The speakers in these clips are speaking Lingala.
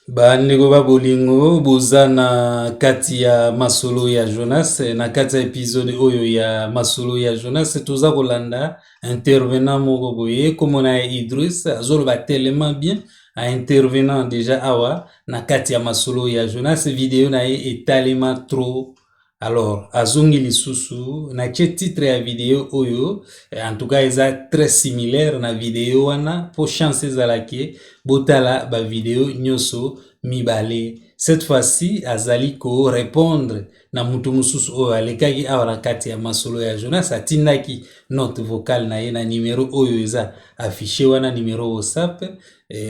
Bandeko ba bolingo boza na kati ya masolo ya Jonas na kati ya episode oyo ya masolo ya Jonas toza kolanda intervenant moko boye komona ya Idriss azoloba tellement bien a intervenant déjà awa na kati ya masolo ya Jonas video na ye etalema trop. Alors azongi lisusu na tie titre ya video oyo en tout cas eza très similaire na video wana po chance ezalaki botala ba video nyoso mibale. Cette fois-ci azali ko répondre na mutu mususu oyo alekaki awa na kati ya masolo ya Jonas atindaki note vocale na ye na numéro oyo eza affiché wana numéro WhatsApp.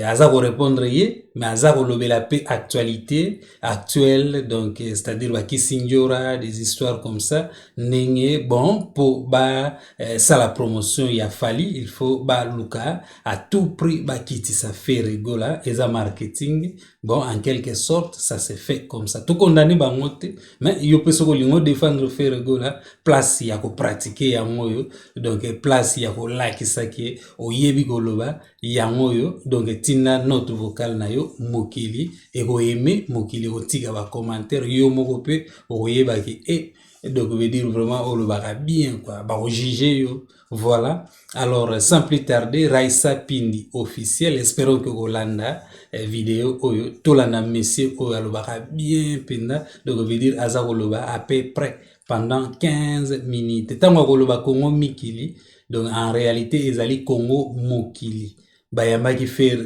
Aza ko répondre ye mais aza ko lobela pe actualité actuelle donc c'est-à-dire ba kisinjora des histoires comme ça ndenge bon pour ba ça la promotion ya Fally il faut ba luka à tout prix ba kiti ça fait rigola eza marketing. Bon, en quelque sorte, ça s'est fait comme ça. Tout condamné bangote, mais yo peut se kolingo défendre faire gola, place ya ko pratiquer ya moyo, donc place ya ko like sake, oyebi goloba ya moyo, donc tina note vocale na yo mokili, et ko aimer mokili ko tika ba commentaire yo moko pe oyeba ki donc veut dire vraiment on le va bien quoi, ba juger yo. Voilà. Alors sans plus tarder, Raissa Pindi officiel, espérons que Golanda vidéo oyo tolanda monsieur oyo alobaka bien penda donc veut dire aza koloba à peu près pendant 15 minutes tango koloba Congo mikili donc en réalité ezali Congo mokili bayambaki faire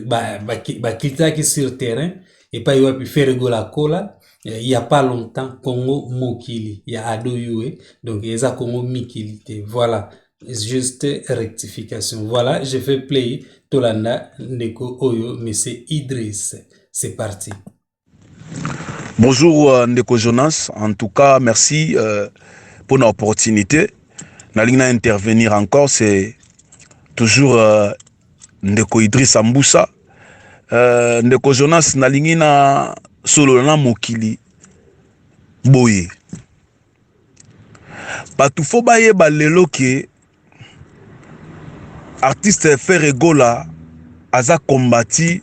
bakitaki sur terrain et pas wapi faire gola kola il y a pas longtemps Congo mokili ya ado yue donc eza Congo mikili te voilà. Juste rectification. Voilà, je fais play Tolanda Ndeko Oyo, monsieur Idriss. C'est parti. Bonjour Ndeko Jonas, en tout cas merci pour l'opportunité. Nalina intervenir encore, c'est toujours Ndeko Idriss Amboussa. Ndeko Jonas Nalingina Solona Mokili Boye. Batufo baye balelo ke artiste Ferre Gola aza kombati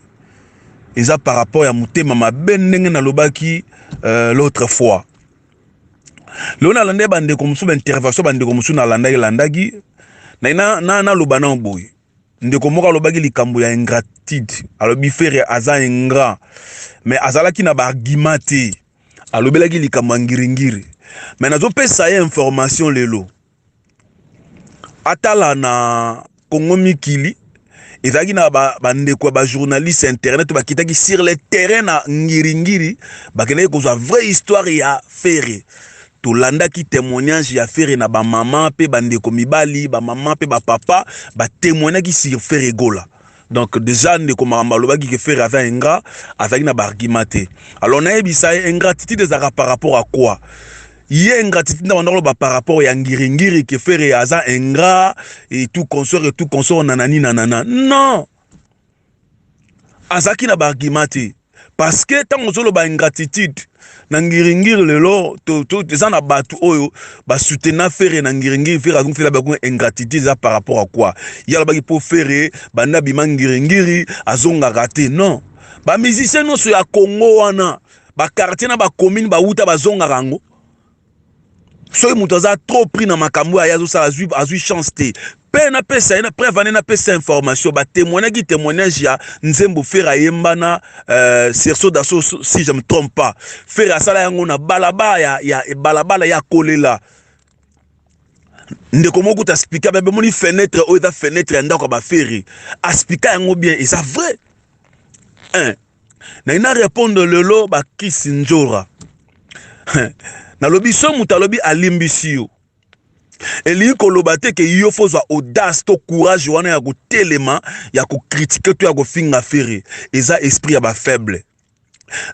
eza par rapport à mutema mabe ndenge na lobaki l'autre fois. Lona lande bande comme sous intervention bande comme sous na landagi na lobana boy. Ndeko moka lobaki likambo ya ingratitude. Alobi Ferre aza ingrat mais azalaki na ba argumenté. Alobelaki likambo ngiringiri. Mais nazo pesa ya information lelo. Atala na Congo mikili ezaki na bandeko ba journaliste internet bakitaki sur le terrain na ngiringiri bakene kozwa vraie histoire ya Ferre tolanda ki témoignage ya Ferre na ba maman pe bandeko mibali ba maman pe ba papa ba témoignaki sur Ferre Gola. Donc déjà ndeko mamba lobaki ke Ferre avait ingrat azaki na ba argumenté. Alors na ebisa ingratitude ezaka par rapport à quoi? Yé ingratitude na par rapport à ngiringiri que Ferre aza ingrat et tout consort nanani nanana. Non. Azaki na argumenté parce que tant on ba ingratitude na ngiringiri lelo to ezana batu oyo ba soutenir Ferre na ngiringiri Ferre azon fait la ingratitude ça par rapport à quoi? Yala baki pour Ferre banda bima ngiringiri azonga raté non. Ba musicien no so ya Congo wana ba quartier na ba commune ba uta bazonga rango. Soy mutaza trop pris na makambo ya yazo sa azui chance te pe na pesa ina preuve na pesa information ba témoignage ya Nzembo Ferre yembana serso daso si je me trompe pas Ferre asala yango na balabala ya kolela ndeko moko ta expliquer ba moni fenêtre o da fenêtre ya ndako ba Ferre expliquer yango bien et ça vrai na ina répondre lelo ba kisinjora na lobi so mutalobi alimbisi yo eli ko lobate ke yo fozwa audace to courage wana ya ko telema ya ko critiquer to ya ko finga Ferre eza esprit ya ba faible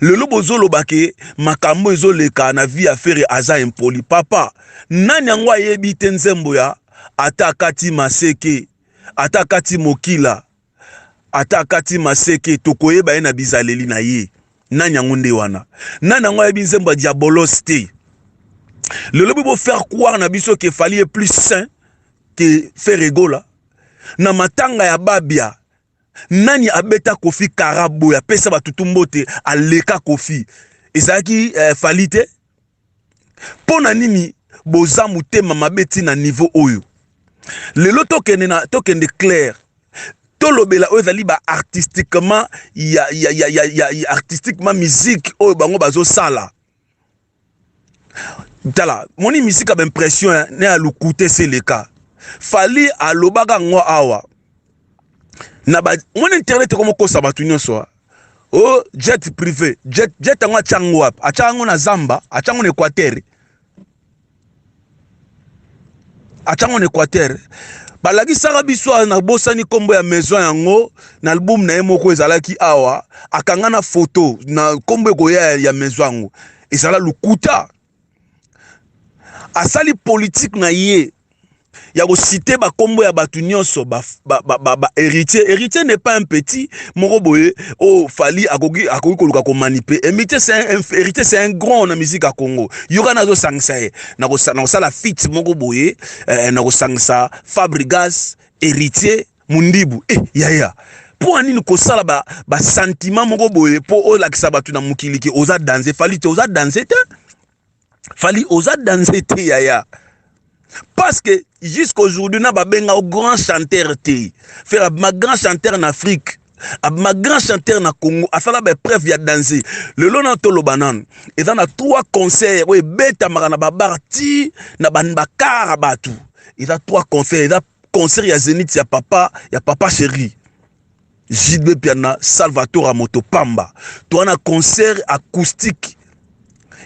lelo bozo lobake makambo ezo leka na vie ya Ferre aza impoli papa nani yango ayebi te Nzembo ya atakati maseke atakati mokila atakati maseke tokoyeba ye na bizaleli na ye nani yango nde wana nani yango ayebi Nzembo diabolos te. Le lobby pour faire croire na biso que Fally est plus sain que Ferre Gola. Na matanga ya babia nani abeta Kofi Karabo ya pesa batutumbote aleka Kofi ezaki falite pona nini boza mutema mabeti na niveau oyo lelo tokende clair tolobela oyo ezali ba artistiquement ya artistiquement musique oyo bango bazo sala tala moni musique ba impression ne alukute c'est le cas fali alobaka ngo awa na ba mon internet comme ko sabatu nyonso oh jet privé jet ngo chango ap achango na Zamba achango na Équateur achango na Équateur balaki saka biso na bosani kombo ya maison yango na album na yemoko ezalaki awa akanga na photo na kombo ko ya maison yango ezala lukuta asali politique na ye ya ko citer ba kombo ya batu nyonso ba héritier n'est pas un petit moko boye oh fali akoki koluka ko manipuler héritier c'est un grand na musique à Congo yoka nazo sangisa ye na ko sala fit moko boye na ko sangisa Fabregas héritier mundibu yaya pour anini ko sala ba sentiment moko boye pour o lakisa batu na mukili ki oza danser fali te oza danser te fali oza danser te yaya. Parce que jusqu'aujourd'hui, na babenga au grand chanteur te. Faire ma grand chanteur en Afrique, ma grand chanteur na Congo, a fait la preuve ya danser. Le long to lo banan. Et dans 3 concerts, ouais beta marana babarti na banbakara batu. Il a 3 concerts, il a concert ya Zénith ya papa chéri. Jidbe Piana, Salvatore Motopamba. Toi na concert acoustique.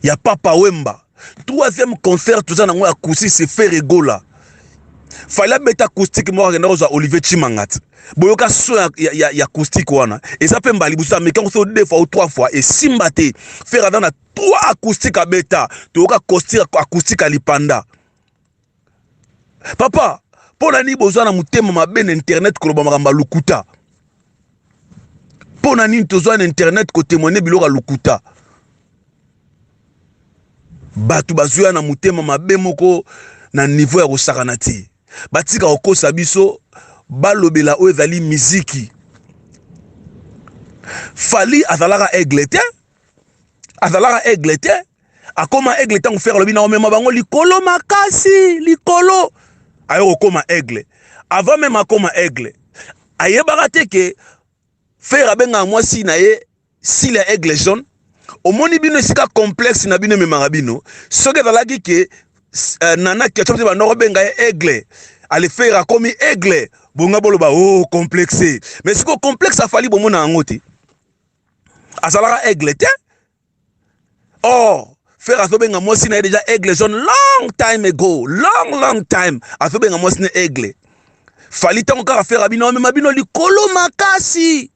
Ya Papa Wemba. 3e concert tout ça na ngwa acoustique c'est Ferregola. Fallait mettre acoustique moi na roza Olivier Chimangat. Boyoka so ya acoustique wana. Et ça peut mbali busa mais quand on 2 fois ou 3 fois et simbate faire dans 3 acoustique à beta, toka acoustique à lipanda. Papa, pour nani besoin na mutema maben internet ko lobamba ngamba lukuta. Pour nani besoin internet ko témoigner biloko lukuta. Batu bazuya na mutema mabe moko na niveau ya kosakana ti batika okosa biso balobela oyo ezali miziki fali azalaka aigle te akoma aigle tango faire lobi na omema bango likolo makasi likolo ayo koma aigle avant même akoma aigle ayebaka te ke faire abenga mwasi na ye s'il est aigle jaune au moni bino sika complexe na bino memanga bino soke zalaki ke nana ketchop ba no benga aigle ale faire comme aigle bonga boloba oh complexé mais siko complexe afali bomona ngote azalaka aigle te oh faire azobenga mosi na déjà aigle jaune long time azobenga mosi na aigle fali tango kaka faire bino mema bino likolo makasi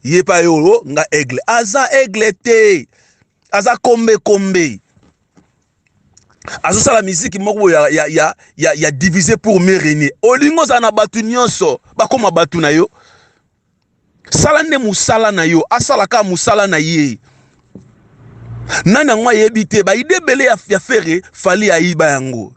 yepa yo nga aigle aza aigle te aza kombe azo sala musique moko ya divisé pour mieux régner olingo za na batu nyonso bakoma batu na yo sala nde musala na yo asala ka musala na ye nana ngwa yebite ba idebele ya fere fali ayiba yango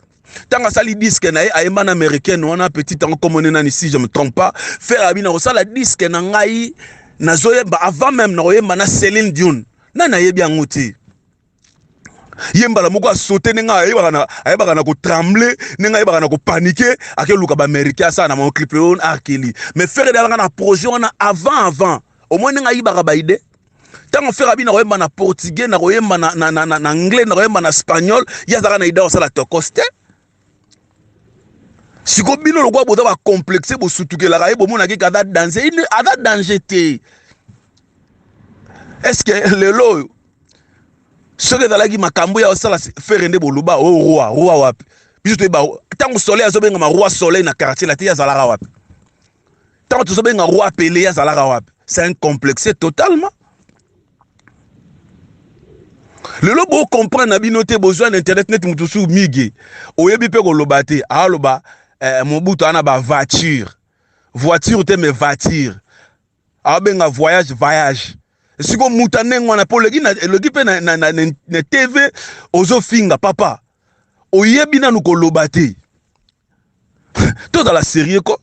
tanga sali disque na ye ayemba na américaine wana petit tango comme on est si je me trompe pas faire abina ko sala disque na ngai na zoyeba avant même na oyemba na Céline Dion nana yebi yango te yemba la moko a sauté nenga ayebaka na ko trembler nenga ayebaka na ko paniquer akeluka ba américain ça na mon clip on arkeli mais faire de na projet on avant au moins nenga ayebaka ba idée tant on faire abina oyemba na portugais na oyemba na anglais na oyemba na espagnol ya zaka na idée on sala tokoste siko bino lokwa boza ba complexé bo sutukela ka yebo mona ki kada danser il ada danger te est-ce que le lo ce que dalaki makambo ya osala faire nde boluba o roi wapi biso te ba tango soleil azobenga ma roi soleil na quartier la te ya zalaka wapi tango tozobenga roi Pelé ya zalaka wapi c'est un complexe totalement le lobo comprendre na bino te besoin d'internet net mutu su migi oyebi pe ko loba te aloba mobutu ana ba voiture te me voiture abenga voyage siko mutanengo na polegi na pe na TV ozo finga papa oyebi na nuko lobate to dans la série ko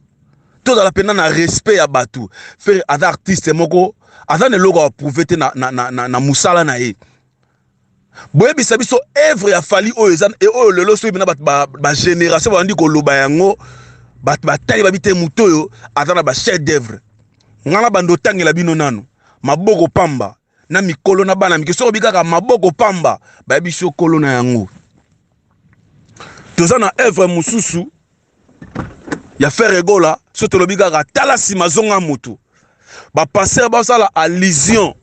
Tout dans la peine na respect ya batu. Faire ada artiste moko, ada ne logo approuvé na musala na ye. Boye bisabiso œuvre ya fali o ezan et o lelo so bina ba génération ba ndi ko loba yango ba tali ba bité muto yo ada na ba chef d'œuvre. Ngala bando tangela bino nanu. Maboko pamba na mikolo na bana mikiso bikaka maboko pamba ba biso kolo na yango. Toza na œuvre mususu ya faire egola soto lobikaka tala sima zonga mutu. Ba passer ba sala allusion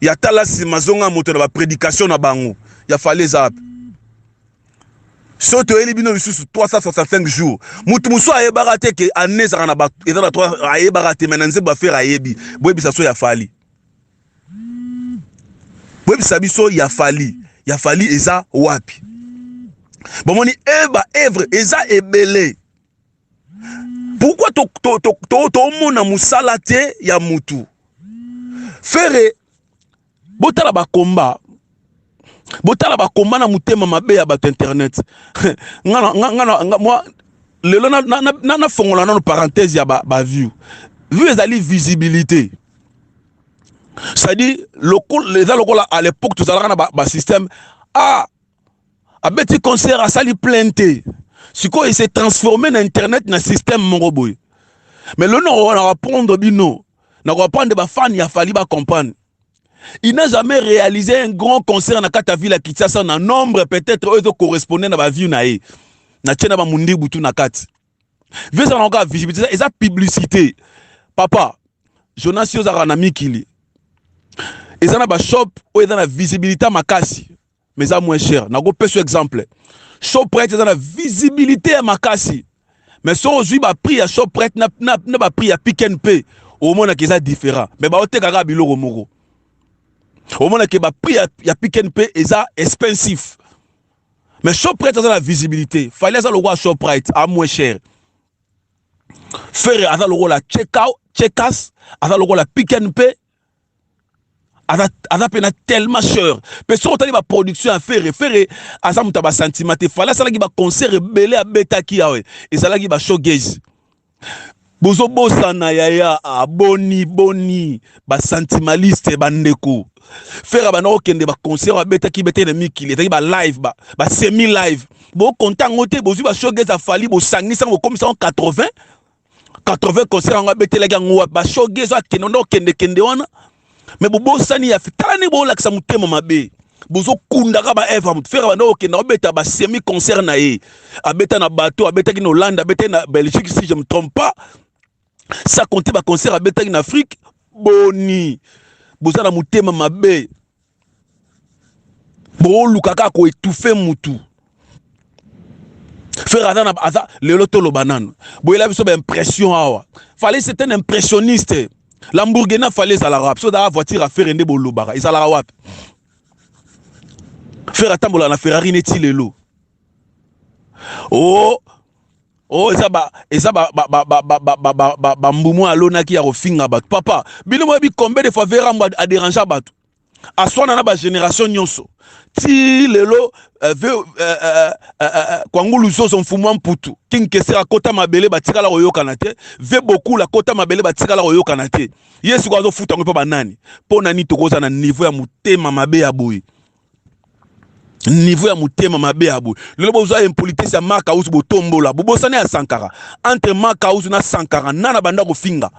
ya tala sima zonga mutu na ba prédication na bango. Ya fallait zap. Soto eli bino lisusu 365 jours. Mutu muso ayebaka te ke aneza na ba eza na 3 ayebaka te menanze ba faire ayebi. Boyebi sa so ya fali. Boyebi sa biso ya fali. Ya fali eza wapi. Bomoni eba evre eza ebele. Pourquoi to mona musala te ya mutu? Faire botala ba combat. Botala ba combat na mutema mabe ya ba internet. Ngana moi lelo na fongola na parenthèse ya ba view. View ezali visibilité. C'est-à-dire les lokola à l'époque tout à ba système a beti concert a sali plainte. Siko il s'est transformé dans internet dans système moroboy. Mais le nom on va prendre bino, on va prendre ba fan ya fali ba comprendre. Il n'a jamais réalisé un grand concert na kata ville à Kinshasa na nombre peut-être eux correspondant na ba view na e. Na tchena ba mundi butu na kati. Vu ça encore visibilité et ça publicité. Papa, Jonas Yozara na mikili. Et ça na ba shop ou dans la visibilité makasi. Mais ça moins cher. Na go peso exemple. Shop prête dans la visibilité à makasi. Mais si on joue ba prix à shop prête na ba prix à Pick and Pay. Au moins que ça différent. Mais ba ote kaka biloko moko. Au moins que ba prix à Pick and Pay est ça expensive. Mais shop prête dans la visibilité. Fallait ça le roi shop prête à moins cher. Faire à le roi la check-out, à le roi la Pick and Pay. Ada pena tellement cher. Personne tali ba production à faire asa muta ba sentiment fala sala ki ba concert belé a beta ki yawe. Et sala ki ba showcase. Bozo bossa na yaya boni ba sentimentaliste bandeko. Faire ba no kende ba concert ba beta ki beta na mikili tali ba live ba semi live. Bo content ngote bozu ba showcase a fali bo sangisa bo comme ça en 80 concert nga beta la ngwa ba showcase a kenondo kende wana. Mais bobo sani ya fitani bo laksa mutema mabe bozo kunda ka ba eva mut fera bando ke na beta ba semi concert na ye abeta na bateau abeta ki na Hollande abeta na Belgique si je me trompe pas ça compter ba concert abeta ki na Afrique boni boza na mutema mabe bo lukaka ko étouffer mutu faire aza le loto lo banane bo il a biso ba impression awa fallait c'est un impressionniste. Lamborghini fallait à la rap. So da voiture à faire ende bolobara. Ils à la rap. Faire atambola na Ferrari neti lelo. Oh eza ba mbumu alona ki ya rofinga bat. Papa, bino mo bi combien de fois vera mo a déranger bat. Aswana na ba génération nyonso. Ti lelo kwangulu so mfumu mputu kinkesera kota mabele batika la royo kanate ve beaucoup la kota mabele batika la royo kanate yesu kwa zo futa ngo pa banani pona ni tokoza na niveau ya mutema mabe ya boy niveau ya mutema mabe ya boy lelo bozo impolitesse ya maka usu botombola bobosane ya Sankara entre maka usu na Sankara nana banda ko finga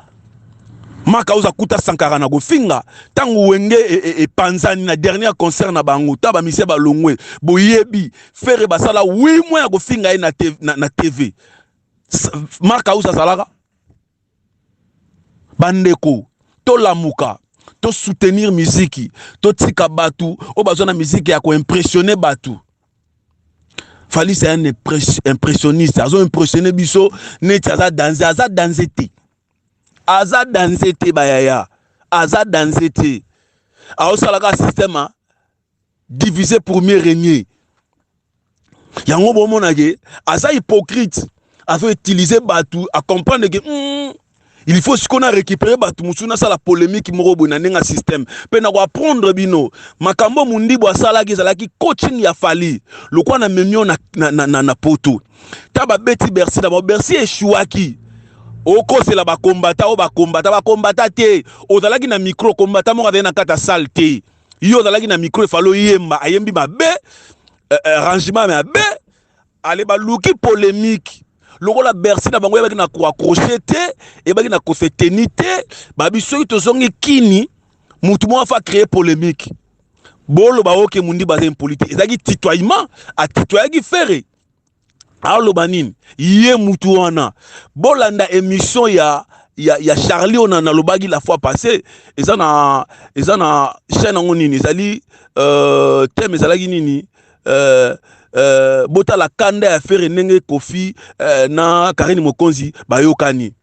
maka uza kuta Sankara na go finga tangu wenge e panzani na dernier concert na bango taba mise ba longwe boyebi faire basala 8 mois ya go finga na TV maka uza salaka bandeko to lamuka to soutenir musique to tika batu o bazona musique ya ko impressionner batu fali c'est un impressionniste azo impressionner biso net aza danser te aza danzete bayaya aza danzete a osalaka système divisé pour mieux régner yango bomona ke aza hypocrite azo utiliser batu à comprendre que il faut ce qu'on a récupéré batu musuna ça la polémique moko bona nenga système pe na ko apprendre bino makambo mundi bo sala ki zalaki coaching ya fali lokwa na memio na poto taba beti Bercy d'abord Bercy échouaki oko c'est la ba combattant te ozalaki na micro combattant mo na kata salle te yo ozalaki na micro falo yemba ayembi mabe rangement mabe ale ba luki polémique lokola Bercy na bango yebaki na ko accrocher te ebaki na ko se tenir te ba biso to zongi kini mutu mo fa créer polémique bolo ba oke mundi ba impolitique ezaki titoyement a titoyaki ferré alors banine yé mutu wana bolanda émission ya Charlie on a lobagi la fois passée eza na chaîne ngo nini ezali thème ezalaki nini bota la kanda ya faire nenge Kofi na Karine Mokonzi bayokani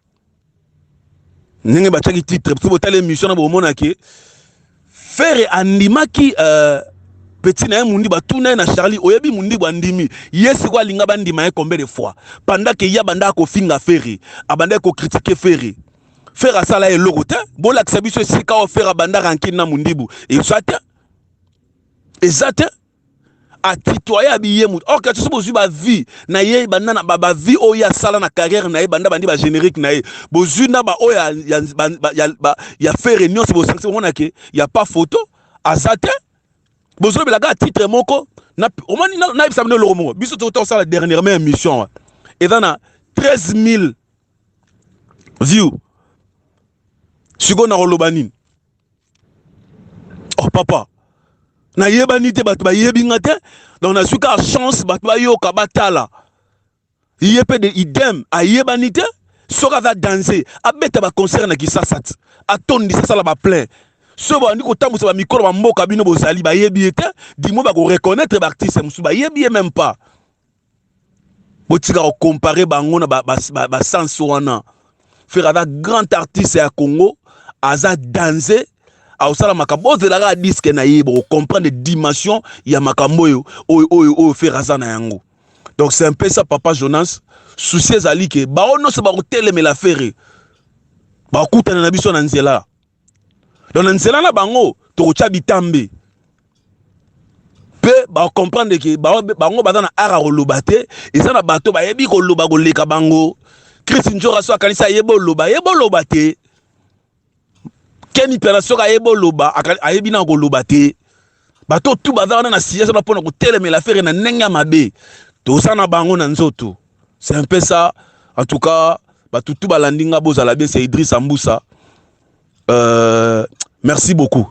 nenge bachaki titre so bota l'émission na bomona ke faire andimaki petit na mundi batuna na Charlie oyebi mundi bandimi yesi kwa linga bandima combien de fois pendant que ya banda ko finga Ferré abanda ko critiquer Ferré faire sala e logo te bola que sabiso sika o faire banda rankin na mundibu et ça exact a titoyer habillé mut or que tu bozu ba vie na ye banda na ba vie o ya sala na carrière na ye banda bandi ba générique na ye bozu na ba o ya faire réunion c'est bo sanction on a que y a pas photo azate bozo belaka titre moko na au moins na ibsamne le romo biso to ça la dernière émission et dans 13 000 views siko na rolobanine oh papa na yebani te bato ba yebi ngate donc na suka chance bato ba yoka batala yepe de idem a yebani te soka va danser abeta ba concert na kisasat atondi ça la ba plein so ba ndiko tambusa ba mikolo ba mboka bino bozali ba yebi te dimo ba ko reconnaître ba artiste musu ba yebi même pas botika ko comparer bango na ba sens wana faire avec grand artiste ya Congo aza danser a osala makambo zelaka disque na yebo comprendre dimension ya makambo o faire aza na yango donc c'est un peu ça papa Jonas souci ezali ke ba ono se ba ko telemela faire ba kutana na biso na nzela donc na nzela na bango to cha bitambe pe ba comprendre que bango baza na ara koloba te eza na bato ba yebi koloba koleka bango Chris Njora so akanisa yebo loba te Kenny Peraso ka yebo loba ayebi na koloba te bato tu baza na siège na pona ko telemela faire na nenga mabe to ça na bango na nzoto c'est un peu ça en tout cas bato tu balandinga bozala bien c'est Idriss Mboussa merci beaucoup.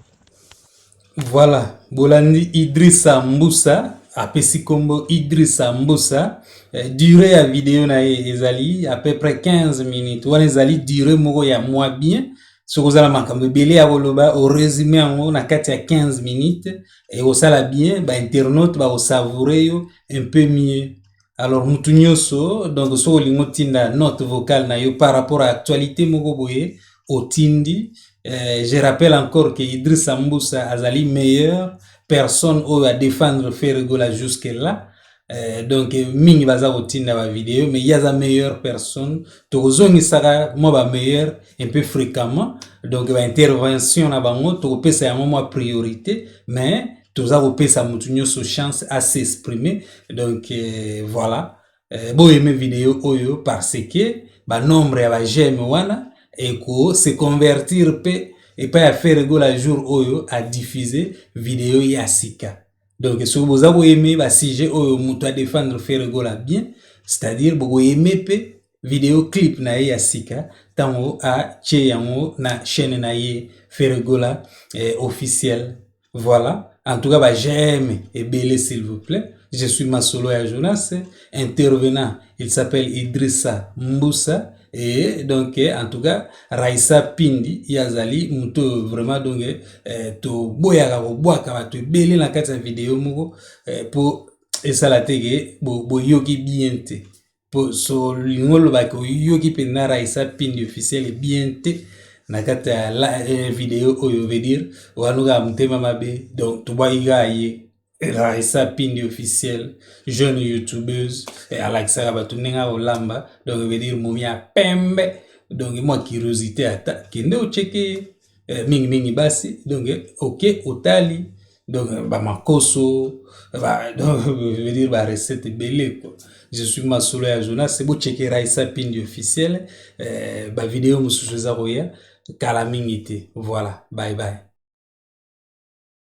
Voilà, Bolandi Idrissa Mboussa, apesi kombo Idrissa Mboussa, durée à vidéo na ezali à peu près 15 minutes. Wana ezali durée moko ya moi bien. Sokozala makambo belé ya koloba au résumé en na kati ya 15 minutes et au sala bien ba internaute ba savourer yo un peu mieux. Alors mutu nyonso donc so lingo tinda note vocale na yo par rapport à actualité moko boye otindi. Je rappelle encore que Idrissa Mboussa azali meilleure personne à défendre Ferregola jusque là. Donc mingi baza kotinda ba vidéo mais il y a la meilleure personne tozongi saka moi ba meilleur un peu fréquemment donc ba intervention na bango to pesa ya moi priorité mais toza ko pesa mutu nyoso chance à s'exprimer donc voilà bo aimer vidéo oyo parce que ba nombre ya ba j'aime wana et ko se convertir pe et pas à faire Ferregola jour oyo à diffuser vidéo ya sika. Donc, si vous avez aimé, si j'ai à défendre Ferregola bien, c'est-à-dire, vous aimez vidéo clip na ya sika, tango a tche yango na chaîne na ye Ferregola officiel. Voilà. En tout cas, j'aime et belé s'il vous plaît. Je suis Masolo ya Jonas, intervenant. Il s'appelle Idrissa Mboussa. Et donc, en tout cas, Raissa Pindi, Yazali, muto vraiment donc, to boya ko boa ka to belé na kati vidéo moko pour et ça la tege bo yoki bien te. Pour so lingolo ba ko yoki pe na Raissa Pindi officiel bien te na kati la vidéo oyo veut dire wanuga mutema mabe donc to boya ye Raissa Pindi officiel, jeune youtubeuse, et Alexa Rabatunenga Olamba, donc veut dire Moumia Pembe, donc moi curiosité à ta, qui ne checké, mingi basi, donc ok, otali, donc bamakoso donc je veux dire barecette ebele quoi. Je suis Masolo ya Jonas, c'est beau checker Raissa Pindi officiel, vidéo mosusu eza koya kala mingi te. Voilà, bye bye.